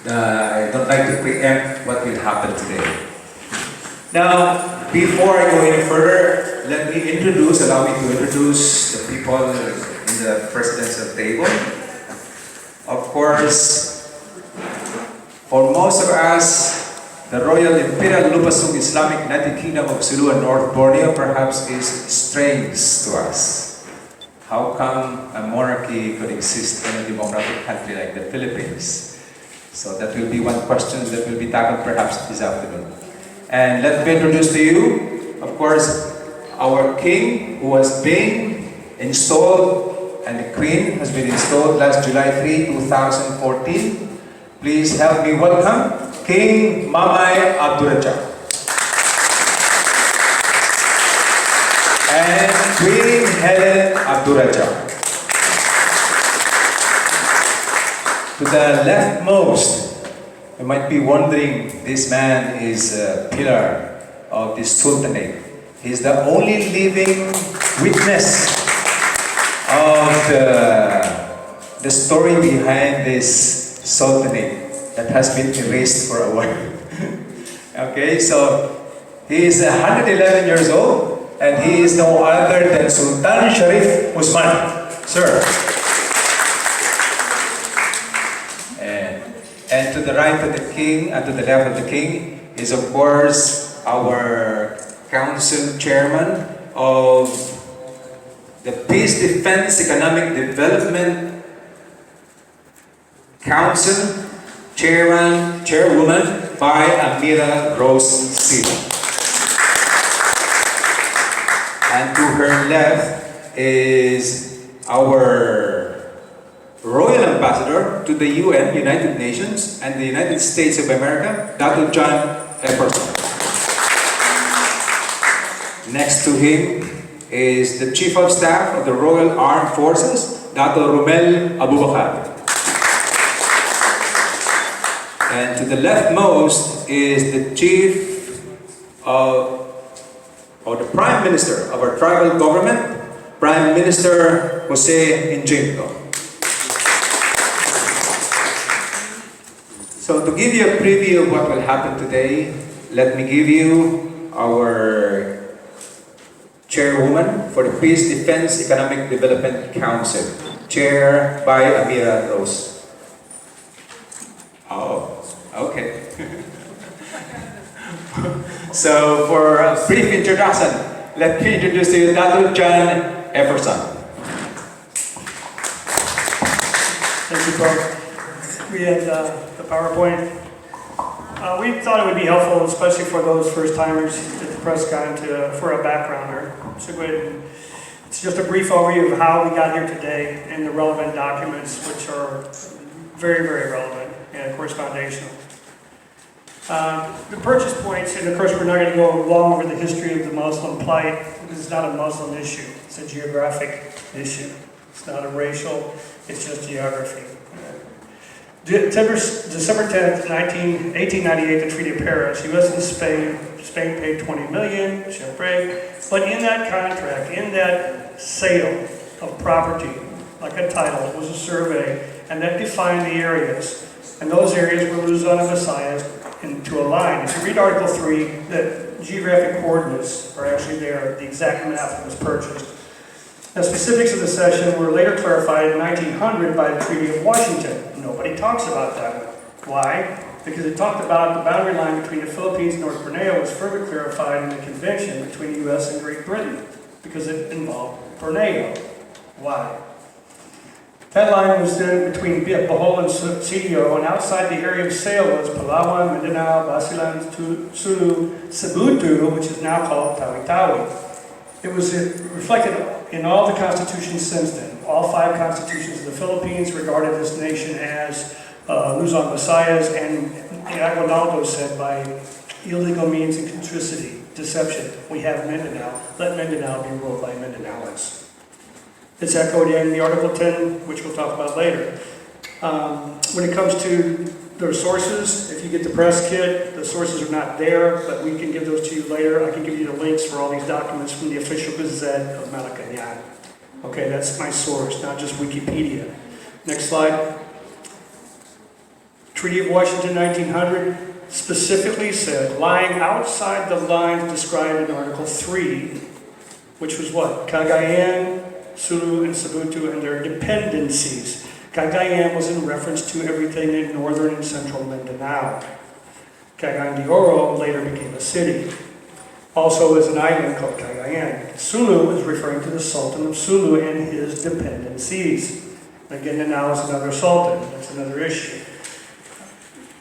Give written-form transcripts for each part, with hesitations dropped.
I don't like to preempt what will happen today. Now, before I go any further, allow me to introduce the people in the presidential table. Of course, for most of us, the Royal Imperial Lubasong Islamic United Kingdom of Sulu and North Borneo perhaps is strange to us. How come a monarchy could exist in a democratic country like the Philippines? So that will be one question that will be tackled perhaps this afternoon. And let me introduce to you, of course, our king who has been installed, and the queen has been installed last July 3, 2014. Please help me welcome King MABUHAY Abdurrahman and Queen Helen Abdurrahman. To the leftmost, you might be wondering, this man is a pillar of the Sultanate. He's the only living witness of the story behind this Sultanate that has been erased for a while. Okay, so he is 111 years old, and he is no other than Sultan Sharif Usman. Sir. And to the right of the king, and to the left of the king, is of course our council chairman of the Peace, Defense, Economic Development Council, chairwoman by Amira Rose Sila. And to her left is our Royal Ambassador to the UN, United Nations, and the United States of America, Dr. John Epperson. Next to him is the Chief of Staff of the Royal Armed Forces, Dr. Romel Abubakar. And to the leftmost is the Chief or the Prime Minister of our tribal government, Prime Minister Jose Injinto. So to give you a preview of what will happen today, let me give you our chairwoman for the Peace, Defense, Economic Development Council, chaired by Amira Rose. Oh, okay. So for a brief introduction, let me introduce to you Dr. John Epperson. Thank you, Paul. We had the PowerPoint. We thought it would be helpful, especially for those first-timers that the press got into, for a backgrounder. So go ahead and, it's just a brief overview of how we got here today and the relevant documents, which are very, very relevant and, of course, foundational. The purchase points, and of course we're not going to go long over the history of the Muslim plight. This is not a Muslim issue. It's a geographic issue. It's not a racial, it's just geography. December 10th, 1898, the Treaty of Paris. U.S. and Spain paid $20 million, but in that contract, in that sale of property, like a title, it was a survey, and that defined the areas. And those areas were Luzon and Visayas into a line. If you read Article 3, the geographic coordinates are actually there, the exact map that was purchased. The specifics of the cession were later clarified in 1900 by the Treaty of Washington. Nobody talks about that. Why? Because it talked about the boundary line between the Philippines and North Borneo was further clarified in the convention between the U.S. and Great Britain, because it involved Borneo. Why? That line was then between Bohol and Sidio, and outside the area of sale was Palawan, Mindanao, Basilan, Sulu, Cebutu, which is now called Tawi-Tawi. It was reflected in all the constitutions since then. All 5 constitutions of the Philippines regarded this nation as Luzon, Visayas, and Aguinaldo said by illegal means and contricity, deception. We have Mindanao. Let Mindanao be ruled by Mindanaoans. It's echoed in the Article 10, which we'll talk about later. When it comes to the sources, if you get the press kit, the sources are not there, but we can give those to you later. I can give you the links for all these documents from the official Gazette of Malacanang. Okay, that's my source, not just Wikipedia. Next slide. Treaty of Washington 1900 specifically said, lying outside the lines described in Article 3, which was what? Cagayan, Sulu, and Sabutu and their dependencies. Cagayan was in reference to everything in northern and central Mindanao. Cagayan de Oro later became a city. Also is an island called Cagayan. Sulu is referring to the Sultan of Sulu and his dependencies. Again, Mindanao is another sultan. That's another issue.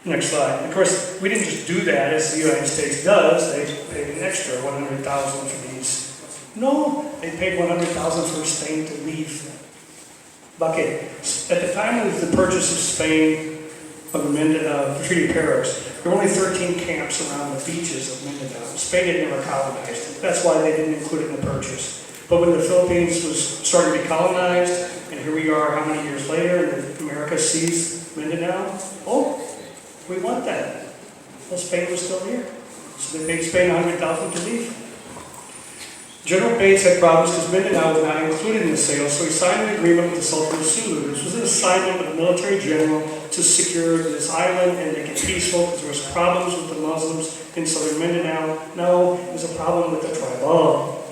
Next slide. Of course, we didn't just do that as the United States does. They paid an extra $100,000 for these. No, they paid $100,000 for Spain to leave. Okay. At the time of the purchase of Spain, of the Treaty of Paris, there were only 13 camps around the beaches of Mindanao. Spain had never colonized it. That's why they didn't include it in the purchase. But when the Philippines was starting to be colonized, and here we are how many years later, and America seized Mindanao, oh, we want that. Well, Spain was still here. So they paid Spain $100,000 to leave. General Bates had problems because Mindanao was not included in the sale, so he signed an agreement with the Sultan of Sulu. This was an assignment of a military general to secure this island and make it peaceful because there was problems with the Muslims in southern Mindanao. No, it was a problem with the tribal.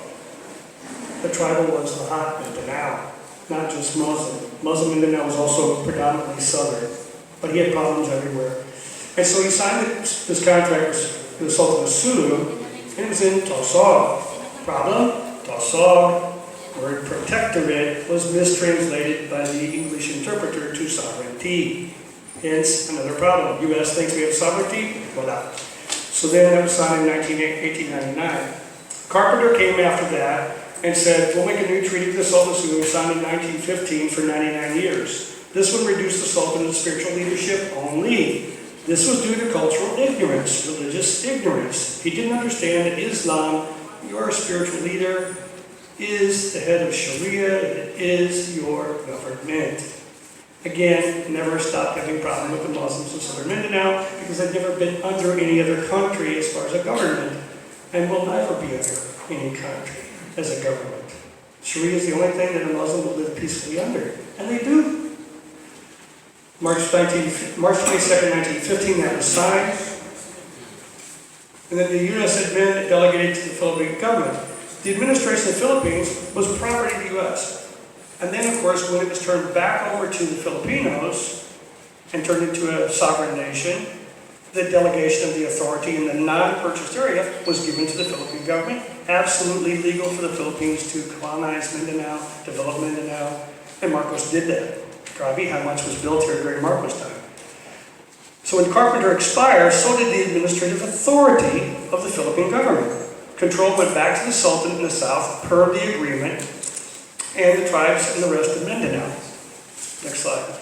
The tribal was the hot Mindanao, not just Muslim. Muslim Mindanao was also predominantly southern, but he had problems everywhere. And so he signed this contract with the Sultan of Sulu, and it was in Tausog. Problem? Tausog, word protectorate, was mistranslated by the English interpreter to sovereignty. Hence, another problem. U.S. thinks we have sovereignty? Voila. So then that was signed in 1899. Carpenter came after that and said, we'll make a new treaty with the Sultan of Sulu, signed in 1915 for 99 years. This would reduce the Sultan to spiritual leadership only. This was due to cultural ignorance, religious ignorance. He didn't understand that Islam, your spiritual leader, is the head of Sharia, it is your government. Again, never stopped having problem with the Muslims in southern Mindanao because they've never been under any other country as far as a government, and will never be under any country as a government. Sharia is the only thing that a Muslim will live peacefully under, and they do. March 22nd, 1915, that was signed. And then the U.S. had been delegated to the Philippine government. The administration of the Philippines was property of the U.S. And then, of course, when it was turned back over to the Filipinos and turned into a sovereign nation, the delegation of the authority in the non-purchased area was given to the Philippine government. Absolutely legal for the Philippines to colonize Mindanao, develop Mindanao, and Marcos did that. Grabe how much was built here during Marcos' time. So when Carpenter expired, so did the administrative authority of the Philippine government. Control went back to the Sultan in the south per the agreement, and the tribes and the rest of Mindanao. Next slide.